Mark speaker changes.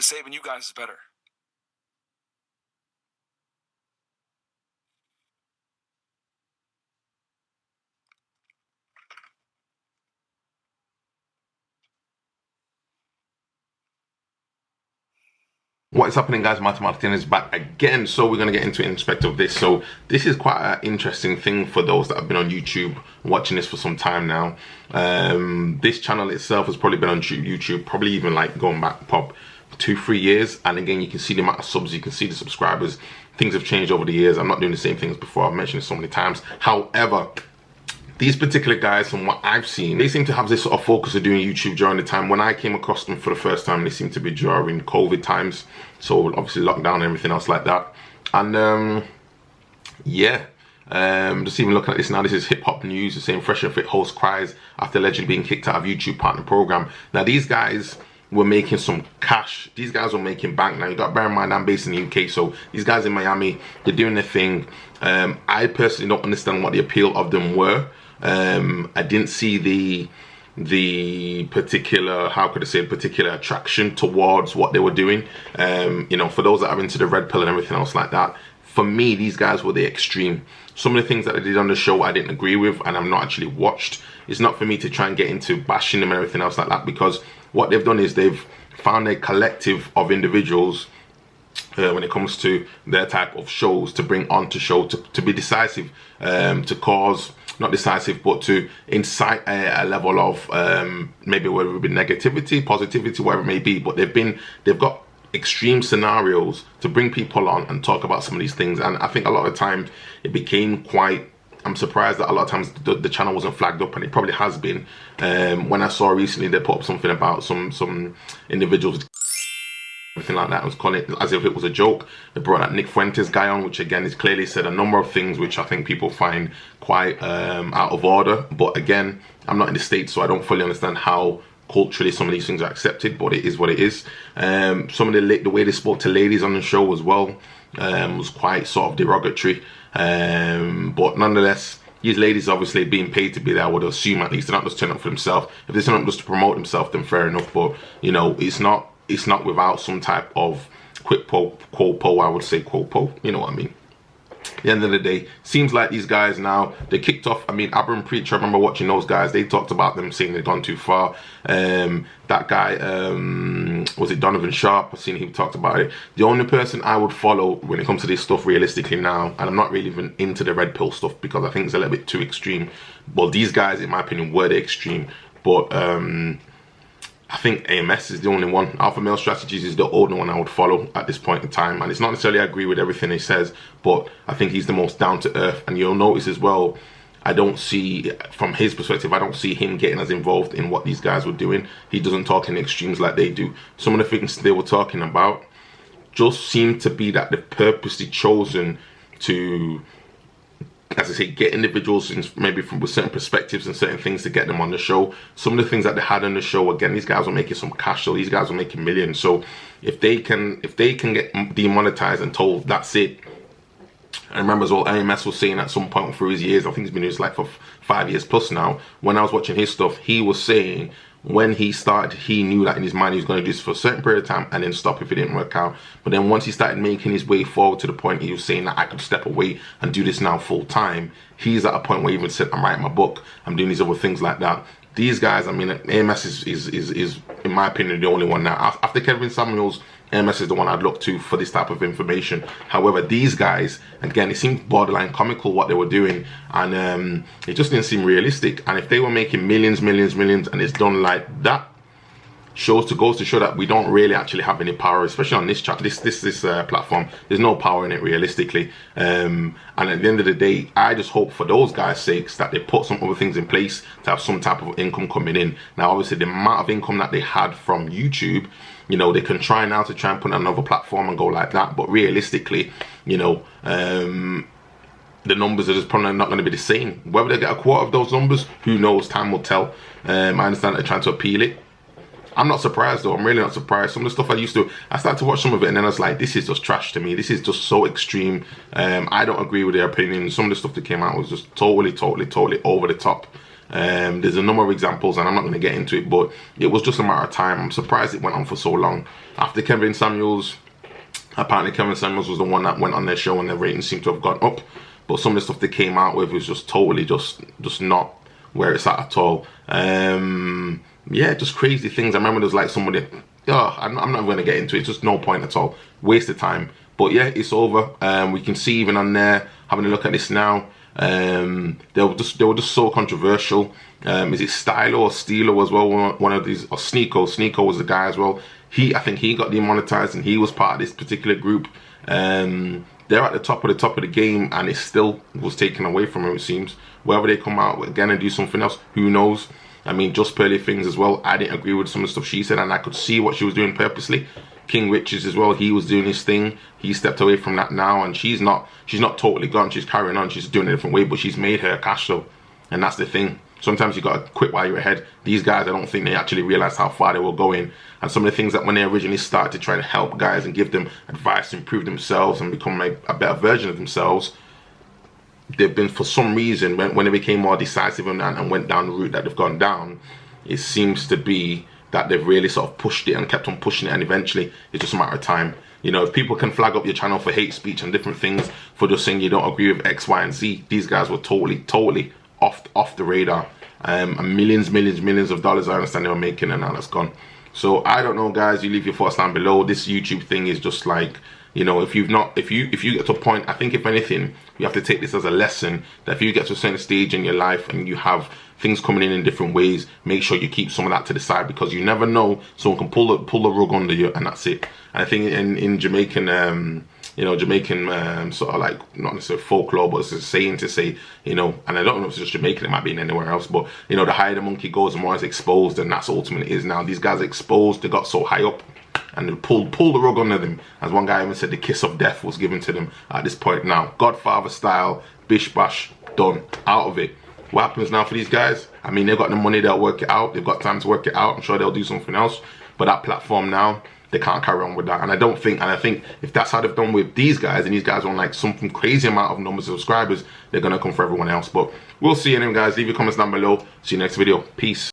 Speaker 1: but saving you guys is better.
Speaker 2: What is happening, guys? Martin is back again. So we're going to get into an aspect of this. So this is quite an interesting thing for those that have been on YouTube watching this for some time now. This channel itself has probably been on YouTube probably even like going back pop 2-3 years, and again you can see the amount of subs, you can see the subscribers. Things have changed over the years. I'm not doing the same things before. I've mentioned it so many times. However, these particular guys, from what I've seen, they seem to have this sort of focus of doing YouTube during the time. When I came across them for the first time, they seem to be during COVID times. So obviously lockdown and everything else like that. And yeah, just even looking at this now, this is hip hop news. The same Fresh and Fit host cries after allegedly being kicked out of YouTube partner program. Now these guys were making some cash. These guys were making bank. Now you got to bear in mind I'm based in the UK, so these guys in Miami, they're doing their thing. I personally don't understand what the appeal of them were. I didn't see the particular, how could I say, particular attraction towards what they were doing. You know, for those that are into the red pill and everything else like that, for me, these guys were the extreme. Some of the things that they did on the show I didn't agree with, and I'm not actually watched. It's not for me to try and get into bashing them and everything else like that, because what they've done is they've found a collective of individuals when it comes to their type of shows to bring onto show to be decisive, to cause, not decisive, but to incite a level of maybe whether it be negativity, positivity, whatever it may be. But they've got extreme scenarios to bring people on and talk about some of these things. And I think a lot of times it became quite, I'm surprised that a lot of times the channel wasn't flagged up, and it probably has been. When I saw recently they put up something about some individuals, everything like that, I was calling it as if it was a joke. They brought that Nick Fuentes guy on, which again is clearly said a number of things which I think people find quite out of order. But again, I'm not in the States, so I don't fully understand how culturally some of these things are accepted, but it is what it is. Some of the way they spoke to ladies on the show as well was quite sort of derogatory. But nonetheless, these ladies obviously being paid to be there, I would assume at least. They're not just turning up for themselves. If they're turning up just to promote themselves, then fair enough. But you know, it's not without some type of quid pro quo, I would say, quid pro, you know what I mean. At the end of the day, seems like these guys now, they kicked off. I mean, Abram Preacher, I remember watching those guys, they talked about them saying they've gone too far. That guy, was it Donovan Sharp? I've seen him talked about it. The only person I would follow when it comes to this stuff realistically now, and I'm not really even into the red pill stuff because I think it's a little bit too extreme. Well, these guys, in my opinion, were the extreme. But I think AMS is the only one. Alpha Male Strategies is the only one I would follow at this point in time. And it's not necessarily I agree with everything he says, but I think he's the most down to earth. And you'll notice as well, I don't see, from his perspective, I don't see him getting as involved in what these guys were doing. He doesn't talk in extremes like they do. Some of the things they were talking about just seem to be that they've purposely chosen to, as I say, get individuals in, maybe with certain perspectives and certain things to get them on the show. Some of the things that they had on the show, again, these guys were making some cash, so these guys were making millions. So if they can get demonetized and told that's it. I remember as well, AMS was saying at some point through his years, I think he's been in his life for 5 years plus now, when I was watching his stuff, he was saying when he started, he knew that in his mind he was going to do this for a certain period of time and then stop if it didn't work out. But then once he started making his way forward to the point he was saying that I could step away and do this now full time, he's at a point where he even said, I'm writing my book, I'm doing these other things like that. These guys, I mean, AMS is in my opinion the only one now. After Kevin Samuels, AMS is the one I'd look to for this type of information. However, these guys, again, it seemed borderline comical what they were doing, and it just didn't seem realistic. And if they were making millions, and it's done like that, goes to show that we don't really actually have any power, especially on this chat, this platform. There's no power in it realistically. And at the end of the day, I just hope for those guys' sakes that they put some other things in place to have some type of income coming in. Now, obviously, the amount of income that they had from YouTube, you know, they can try now to try and put on another platform and go like that. But realistically, you know, the numbers are just probably not going to be the same. Whether they get a quarter of those numbers, who knows? Time will tell. I understand they're trying to appeal it. I'm not surprised though. I'm really not surprised. Some of the stuff I started to watch some of it and then I was like, this is just trash to me. This is just so extreme. I don't agree with their opinion. Some of the stuff that came out was just totally over the top. There's a number of examples, and I'm not going to get into it, but it was just a matter of time. I'm surprised it went on for so long. After Kevin Samuels, apparently Kevin Samuels was the one that went on their show and their ratings seemed to have gone up, but some of the stuff they came out with was just totally just not where it's at all. Yeah, just crazy things. I remember there's like somebody, I'm not going to get into it, it's just no point at all, waste of time. But yeah, it's over. We can see even on there, having a look at this now, they were just so controversial. Is it Stylo or Steelo as well? One of these, or Sneeko. Sneeko was the guy as well. I think he got demonetized, and he was part of this particular group. They're at the top of the game, and it still was taken away from him, it seems. Whether they come out again and do something else, who knows? I mean, Just Pearly Things as well, I didn't agree with some of the stuff she said, and I could see what she was doing purposely. King Richards as well, he was doing his thing. He stepped away from that now, and she's not totally gone. She's carrying on, she's doing it a different way, but she's made her cash though, and that's the thing. Sometimes you gotta quit while you're ahead. These guys, I don't think they actually realized how far they were going, and some of the things that when they originally started to try to help guys and give them advice to improve themselves and become a better version of themselves, they've been, for some reason, when they became more decisive and went down the route that they've gone down, it seems to be that they've really sort of pushed it and kept on pushing it, and eventually it's just a matter of time. You know, if people can flag up your channel for hate speech and different things, for just saying you don't agree with X, Y, and Z, these guys were totally off the radar. And millions of dollars I understand they were making, and now that's gone. So I don't know, guys, you leave your thoughts down below. This YouTube thing is just like, you know, if you get to a point, I think if anything, you have to take this as a lesson, that if you get to a certain stage in your life and you have things coming in different ways, make sure you keep some of that to the side, because you never know, someone can pull the rug under you, and that's it. And I think in Jamaican, you know, Jamaican sort of like, not necessarily folklore, but it's a saying to say, you know, and I don't know if it's just Jamaican, it might be anywhere else, but you know, the higher the monkey goes, the more it's exposed, and that's ultimately it is now. These guys are exposed, they got so high up, and they pulled the rug under them. As one guy even said, the kiss of death was given to them at this point now. Godfather style, bish bash, done, out of it. What happens now for these guys? I mean, they've got the money, they'll work it out, they've got time to work it out, I'm sure they'll do something else, but that platform now, they can't carry on with that. And I think if that's how they've done with these guys, and these guys on like something crazy amount of numbers of subscribers, they're gonna come for everyone else. But we'll see. Anyway, guys, leave your comments down below. See you next video. Peace.